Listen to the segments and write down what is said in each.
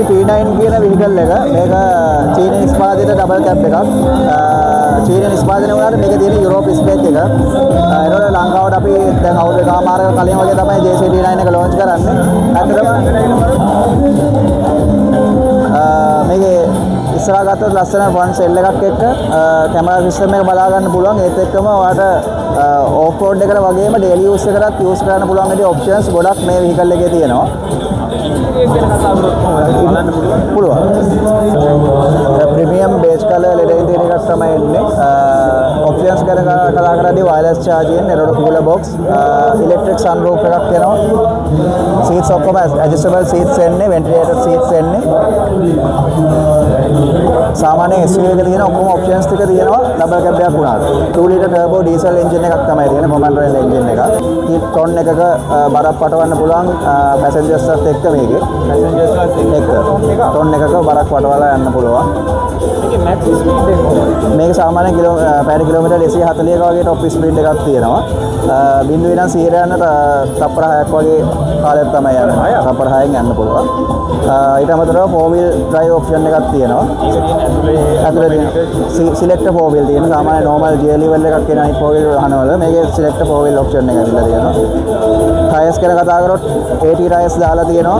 T9 කියන vehicle එක මේක චීන නිෂ්පාදිත ඩබල් කැබ් එකක්. චීන නිෂ්පාදනය වුණාට මේක තියෙන යුරෝප ස්පෙක් එක. ඒනොට ලංකාවට අපි දැන් අවුරුදු එකමාරක කලින් වගේ තමයි JC-T9 එක ලොන්ච් කරන්නේ. ඇත්තටම මේකේ ඉස්සරහා ගත්තොත් ලස්සන ෆ්‍රන්ට් සෙල් එකක් එක්ක කැමරා සිස්ටම් එක බලා ගන්න පුළුවන්. ඒත් එක්කම ඔයාලට ඕෆ් රෝඩ් එකට වගේම ඩේලි යූස් එකකටත් යූස් කරන්න පුළුවන් විදිහේ ඔප්ෂන්ස් ගොඩක් මේ vehicle එකේ තියෙනවා. පුළුවන්. ප්‍රීමියම් බේජ් කලර් ලෙඩර් ඉන්ටීරියර් එකක් තමයි එන්නේ. ඔප්ෂන්ස් ගැන කතා කරද්දී wireless charging, එරොඩ cooler box, electric sunroof එකක් එනවා. සීට්ස් ඔක්කොම ඇඩ්ජස්ටබල් සීට්ස් එන්නේ, වෙන්ටිලේටර් සීට්ස් එන්නේ. සාමාන්‍ය SUV එකේ තියෙන ඔක්කොම ඔප්ෂන්ස් ටික තියෙනවා ඩබල් කැබ් එකක් වුණාට. 2 ලීටර් ටර්බෝ ඩීසල් එන්ජින් එකක් තමයි තියෙන්නේ, කොමන්ඩ් රේල් එන්ජින් එකක්. ටොන් එකක බරක් පටවන්න පුළුවන් පැසෙන්ජර්ස්ලත් එක්ක මේකේ. ටොන් එකක බරක් වටවලා යන්න පුළුවන්. මේක සාමාන්‍ය පැය කිලෝමීටර් 240ක වගේ টොප් ස්පීඩ් එකක් තියෙනවා. බිඳුවේ ඉඳන් 100 යනට තප්පර 6ක් වගේ කාලයක් තමයි යන්නේ. තප්පර 6න් යන්න පුළුවන්. ඊට අමතරව 4 wheel drive option එකක් තියෙනවා. ඇතුලේ තියෙන select 4 wheel තියෙන සාමාන්‍ය normal gear level එකක් එන අනිත් 4 wheel වහනවල මේකේ select 4 wheel option එක ඇවිල්ලා තියෙනවා. tyres ගැන කතා කරොත් 80 tyres දාලා තියෙනවා.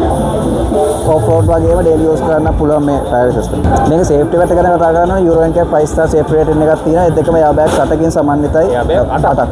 off road වගේම daily use කරන්න පුළුවන් මේ tyre system. මේක safety පැත්ත ගැන කතා කරනවා Euro NCAP 5 star safety rating එකක් තියෙනවා. ඒත් එක්කම airbag 8කින් සමන්විතයි. 8ක්